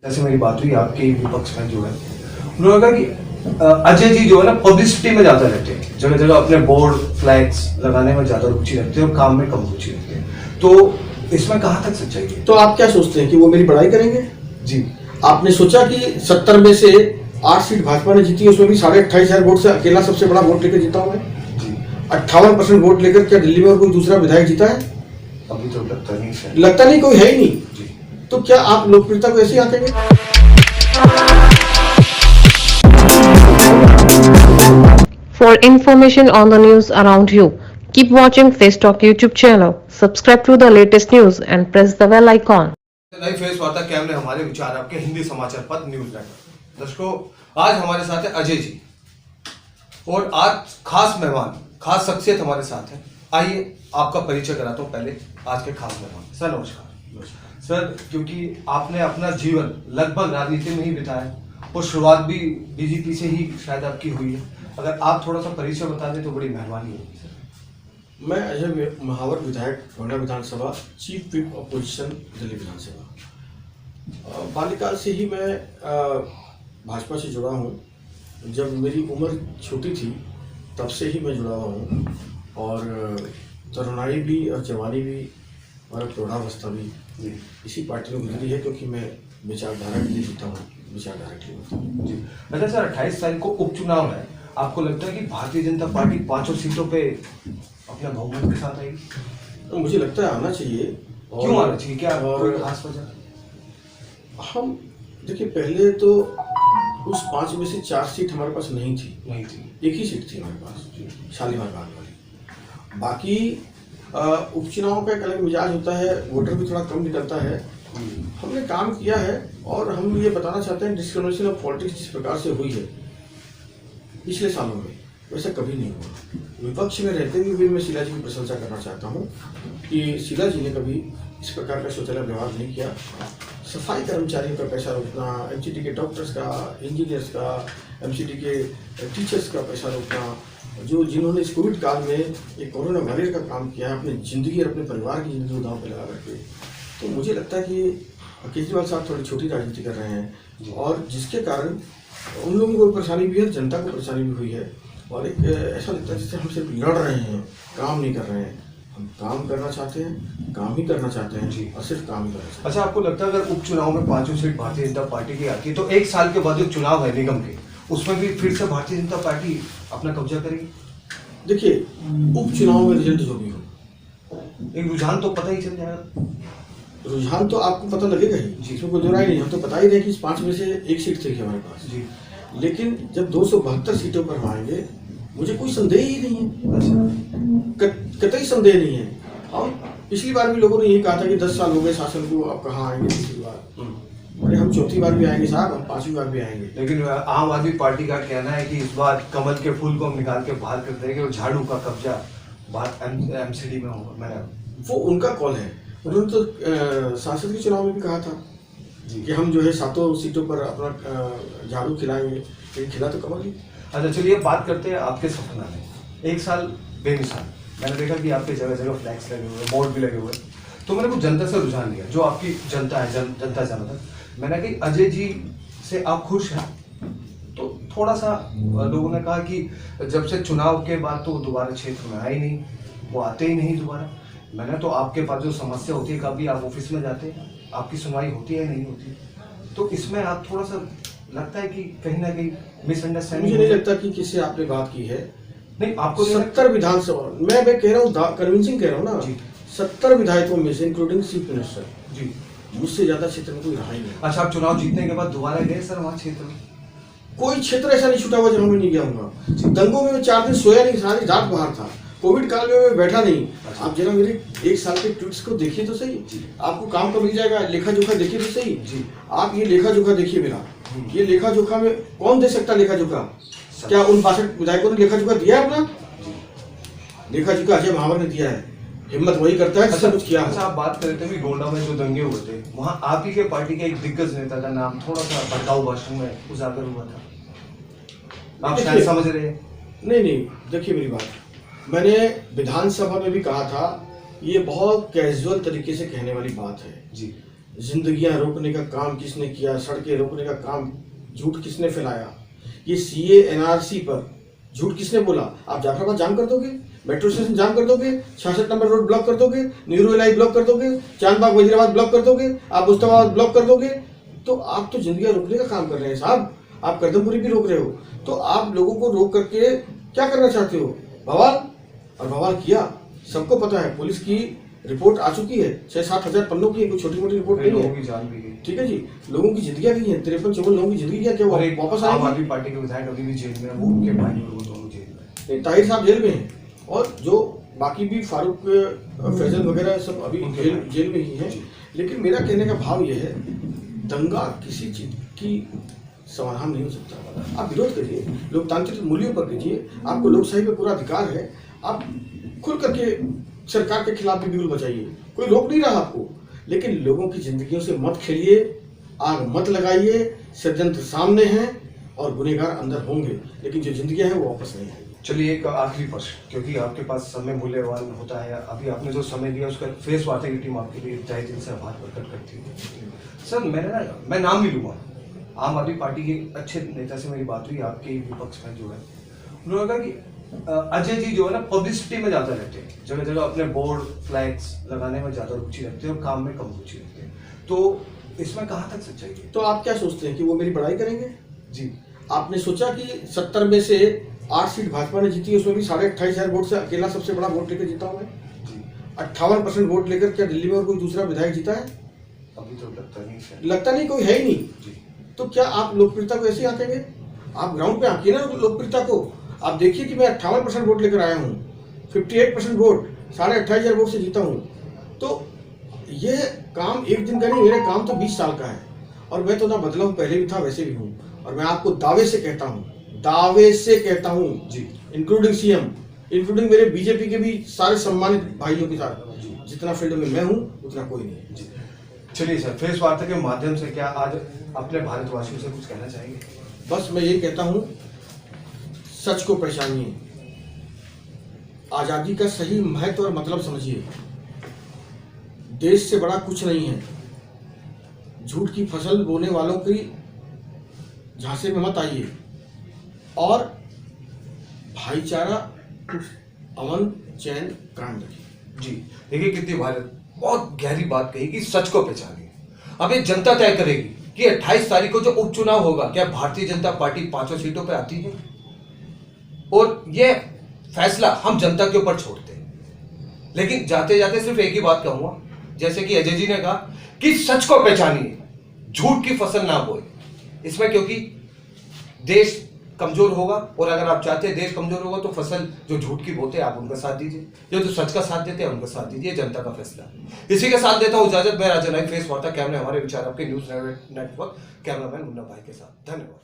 जैसे मेरी बात हुई आपके विपक्ष में जो है, उन्होंने कहा कि अजय जी जो है ना पब्लिसिटी में ज्यादा रहते हैं, जगह जगह अपने बोर्ड फ्लैग्स लगाने में ज्यादा रुचि रखते हैं और काम में कम रुचि रखते हैं। तो इसमें कहाँ तक सच्चाई है? तो आप क्या सोचते हैं कि वो मेरी बड़ाई करेंगे? जी, आपने सोचा कि 70 में से 8 सीट भाजपा ने जीती, उसमें भी 28,500 वोट से अकेला सबसे बड़ा वोट लेकर जीता हूं मैं। जी 58% वोट लेकर क्या दिल्ली में और कोई दूसरा विधायक जीता है? अभी तो लगता नहीं है। लगता नहीं, कोई है ही नहीं। जी, तो क्या आप लोकप्रियता को ऐसे ही आंकेंगे? For information on the news around you, keep watching Face Talk YouTube channel, subscribe to the latest news and press the bell icon. नई फेस वार्ता कैमरे हमारे विचार आपके हिंदी समाचार पत्र न्यूज नेटवर्क। दर्शकों, आज हमारे साथ है अजय जी और आज खास मेहमान, खास शख्सियत हमारे साथ है। आइए आपका परिचय कराता हूँ पहले आज के खास मेहमान। सर नमस्कार। सर, क्योंकि आपने अपना जीवन लगभग राजनीति में ही बिताया और शुरुआत भी बीजेपी से ही शायद आपकी हुई है, अगर आप थोड़ा सा परिचय बता दें तो बड़ी मेहरबानी होगी सर। मैं अजय महावर विधायक, गोंडा विधानसभा, चीफ व्हिप अपोजिशन दिल्ली विधानसभा। बाल्यकाल से ही मैं भाजपा से जुड़ा हूँ। जब मेरी उम्र छोटी थी तब से ही मैं जुड़ा हुआ हूँ, और तरुणाई भी और जवानी भी और प्रौढ़ावस्था भी इसी पार्टी में गुजरी है, क्योंकि मैं विचारधारा के लिए जीता हूँ, विचारधारा के लिए होता हूँ। जी, अच्छा सर, 28 तारीख को उपचुनाव है, आपको लगता है कि भारतीय जनता पार्टी 5 सीटों पे अपना बहुमत के साथ आएगी? तो मुझे लगता है आना चाहिए। क्यों आना चाहिए, क्या कोई खास वजह? हम देखिए, पहले तो उस 5 में से 4 सीट हमारे पास नहीं थी, एक ही सीट थी हमारे पास, शालीमार बाग वाली। बाकी उपचुनाव का एक अलग मिजाज होता है, वोटर भी थोड़ा कम निकलता है। हमने काम किया है और हम ये बताना चाहते हैं, डिस्क्रिमिनेशन ऑफ पॉलिटिक्स जिस प्रकार से हुई है पिछले सालों में, वैसा कभी नहीं हुआ। विपक्ष में रहते हुए भी मैं शीला जी की प्रशंसा करना चाहता हूँ कि शीला जी ने कभी इस प्रकार का शौचालय व्यवहार नहीं किया। सफाई कर्मचारियों का पैसा रोकना, एमसीडी के डॉक्टर्स का, इंजीनियर्स का, एमसीडी के टीचर्स का पैसा रोकना, जो जिन्होंने इस कोविड काल में एक कोरोना वॉरियर का काम किया है, अपनी ज़िंदगी और अपने परिवार की ज़िंदगी को दांव पे लगा करके। तो मुझे लगता है कि केजरीवाल साहब थोड़ी छोटी राजनीति कर रहे हैं, और जिसके कारण उन लोगों को परेशानी भी है, जनता को परेशानी भी हुई है। और एक ऐसा लगता है जैसे हम सिर्फ लड़ रहे हैं, काम नहीं कर रहे हैं। हम काम करना चाहते हैं, काम ही करना चाहते हैं जी, और सिर्फ काम ही करना चाहते हैं। अच्छा, आपको लगता है अगर उपचुनाव में 5 सीट भारतीय जनता पार्टी की आती है तो 1 साल के बाद जो चुनाव है निगम के, उसमें भी फिर से भारतीय जनता पार्टी अपना कब्जा करेगी? देखिए, उपचुनाव में रिजल्ट जो भी हो, एक रुझान तो पता ही चल जाएगा। रुझान तो आपको पता लगेगा ही जी, इसमें कोई दोहराई नहीं। हम तो बता ही रहे कि इस 5 में से 1 सीट थी हमारे पास जी, लेकिन जब 272 सीटों पर हम आएंगे, मुझे कोई संदेह ही नहीं है। अच्छा, कतई संदेह नहीं है। और पिछली बार भी लोगों ने यही कहा था कि 10 साल हो गए शासन को, अब कहाँ आएंगे पिछली बार। अरे हम 4थी बार भी आएंगे साहब, हम 5वीं बार भी आएंगे। लेकिन आम आदमी पार्टी का कहना है कि इस बार कमल के फूल को हम निकाल के बाहर कर देंगे और झाड़ू का कब्जा बाहर एमसीडी में होगा। वो उनका कॉल है। उन्होंने तो सांसद के चुनाव में भी कहा था कि हम जो है 7 सीटों पर अपना झाड़ू खिलाएंगे, लेकिन खिला तो कमल ही। अच्छा, चलिए बात करते हैं आपके सपना में। 1 साल बेमिसाल, मैंने देखा कि आपके जगह जगह फ्लैक्स लगे हुए, बोर्ड भी लगे हुए, तो मैंने कुछ जनता से रुझान लिया, जो आपकी जनता है, जनता जनार्दन। मैंने कहा कि अजय जी से आप खुश हैं? तो थोड़ा सा लोगों ने कहा कि जब से चुनाव के बाद तो वो दोबारा क्षेत्र में आए नहीं, वो आते ही नहीं दोबारा। मैंने तो आपके पास जो समस्या होती है, कभी आप ऑफिस में जाते हैं, आपकी सुनवाई होती है नहीं होती, तो इसमें आप थोड़ा सा लगता है कि कहीं ना कहीं मिसअंडरस्टैंडिंग। मुझे नहीं लगता कि किससे आपने बात की है। नहीं, आपको 70 विधानसभा, मैं कह रहा हूँ, कन्विंसिंग कह रहा हूँ ना जी। 70 विधायकों में से इंक्लूडिंग चीफ मिनिस्टर जी, मुझसे ज्यादा क्षेत्र में कोई रहा ही नहीं। अच्छा, आप चुनाव जीतने के बाद दोबारा गए सर वहाँ क्षेत्र में? कोई क्षेत्र ऐसा नहीं छूटा हुआ जहाँ मैं नहीं गया हूँ। दंगों में मैं 4 दिन सोया नहीं, सारी रात बाहर था। कोविड काल में मैं बैठा नहीं। अच्छा। आप जरा मेरे 1 साल के ट्वीट्स को देखिए तो सही, आपको काम का मिल जाएगा। लेखा जोखा देखिए तो सही जी। आप ये लेखा जोखा देखिए मेरा, ये लेखा जोखा में कौन दे सकता लेखा जोखा? क्या उन 62 विधायकों ने लेखा जोखा दिया है अपना? लेखा जोखा अजय महावर ने दिया है। हिम्मत वही करता है जिसने कुछ किया। अच्छा, आप बात कर रहे थे भी गोंडा में जो दंगे हुए थे, वहाँ आप ही के पार्टी के एक दिग्गज नेता का नाम थोड़ा सा भड़काऊ भाषण में उजागर हुआ था, आप शायद समझ रहे हैं? नहीं, देखिए मेरी बात, मैंने विधानसभा में भी कहा था, ये बहुत कैजुअल तरीके से कहने वाली बात है जी, जिंदगियां रोकने का काम किसने किया, सड़कें रोकने का काम झूठ किसने फैलाया, ये सीए एनआरसी पर झूठ किसने बोला। आप जाफराबाद जाम कर दोगे, मेट्रो स्टेशन जाम कर दोगे, 66 नंबर रोड ब्लॉक कर दोगे, नेहरू इलाई ब्लॉक कर दोगे, चांदबाग वजीराबाद ब्लॉक कर दोगे, आप मुस्तफाबाद ब्लॉक कर दोगे। तो आप तो जिंदगियां रोकने का काम कर रहे हैं साहब। आप करदमपुरी भी रोक रहे हो, तो आप लोगों को रोक करके क्या करना चाहते हो? बवाल। और बवाल किया, सबको पता है। पुलिस की रिपोर्ट आ चुकी है, 6-7 हजार पन्नों की, कोई छोटी मोटी रिपोर्ट नहीं लोगों है। की जान भी गई। ठीक है जी, लोगों की जिंदगी गई है, 53-54 लोगों की जिंदगी क्या और एक वापस आम आएगी? आदमी पार्टी के विधायक अभी भी जेल में है, वो उनके भाई और वो दोनों जेल में हैं। ताहिर साहब जेल में हैं, और जो बाकी भी फारूक फैजल वगैरह सब अभी उनके जेल भाई। जेल में ही हैं। जी। लेकिन मेरा कहने का भाव यह है, दंगा किसी चीज की समाधान नहीं हो सकता। आप विरोध करिए, लोकतांत्रिक मूल्यों पर कीजिए, आपको लोकशाही पे पूरा अधिकार है। आप खुल करके सरकार के खिलाफ भी बिगुल बचाइए, कोई रोक नहीं रहा आपको। लेकिन लोगों की जिंदगियों से मत खेलिए, आग मत लगाइए। षड्यंत्र सामने हैं और गुनहगार अंदर होंगे, लेकिन जो जिंदगियां हैं वो वापस नहीं आएंगी। चलिए एक आखिरी प्रश्न, क्योंकि आपके पास समय मूल्यवान होता है, अभी आपने जो समय दिया उसका फेस वार्ता की टीम आपके लिए तहे दिल से आभार प्रकट करती है। सर मैं नाम नहीं लूँगा, आम आदमी पार्टी के अच्छे नेता से मेरी बात हुई, आपके विपक्ष में जो है, उन्होंने कहा कि अजय जी जो है ना पब्लिसिटी में ज़्यादा रहते हैं, जगह जगह अपने बोर्ड फ्लैग्स लगाने में ज़्यादा रुचि रखते हैं और काम में कम रुचि रखते हैं। तो इसमें कहाँ तक सच्चाई है? तो आप क्या सोचते हैं कि वो मेरी बड़ाई करेंगे? जी, आपने सोचा कि 70 में से 8 सीट भाजपा ने जीती, उसमें भी 28,500 वोट से अकेला सबसे बड़ा वोट लेकर जीता हूं मैं। जी, 58% वोट लेकर क्या दिल्ली में और कोई दूसरा विधायक जीता है? अभी तो लगता नहीं है। लगता नहीं, कोई है ही नहीं। जी, तो क्या आप लोकप्रियता को ऐसे ही आंकेंगे? आप ग्राउंड पे आंकिए ना लोकप्रियता को। आप देखिए कि मैं 58% वोट लेकर आया हूँ, 58% वोट, 28,500 वोट से जीता हूँ। तो ये काम एक दिन का नहीं, मेरा काम तो 20 साल का है। और मैं तो ना बदला हूँ, पहले भी था वैसे भी हूँ। और मैं आपको दावे से कहता हूँ जी, इंक्लूडिंग सीएम, इंक्लूडिंग मेरे बीजेपी के भी सारे सम्मानित भाइयों के साथ, जितना फील्ड में मैं हूँ उतना कोई नहीं है। जी। चलिए सर, फेस वार्ता के माध्यम से क्या आज अपने भारतवासियों से कुछ कहना चाहेंगे? बस मैं ये कहता हूँ, सच को पहचानिए, आजादी का सही महत्व और मतलब समझिए। देश से बड़ा कुछ नहीं है। झूठ की फसल बोने वालों की झांसे में मत आइए, और भाईचारा, अमन चैन कायम रखिए। जी, देखिए कितनी बहुत गहरी बात कही कि सच को पहचानिए। अब ये जनता तय करेगी कि 28 तारीख को जो उपचुनाव होगा, क्या भारतीय जनता पार्टी 5 सीटों पर आती है, और ये फैसला हम जनता के ऊपर छोड़ते हैं। लेकिन जाते जाते सिर्फ एक ही बात कहूंगा, जैसे कि अजय जी ने कहा कि सच को पहचानिए, झूठ की फसल ना बोए इसमें, क्योंकि देश कमजोर होगा। और अगर आप चाहते हैं देश कमजोर होगा, तो फसल जो झूठ की बोते हैं आप उनका साथ दीजिए, जो सच का साथ देते हैं उनका साथ दीजिए। जनता का फैसला। इसी के साथ देता हूं इजाजत। मैं राजन नाइक, फेस वार्ता कैमरे हमारे विचार आपके न्यूज नेटवर्क, कैमरामैन मुन्ना भाई के साथ। धन्यवाद।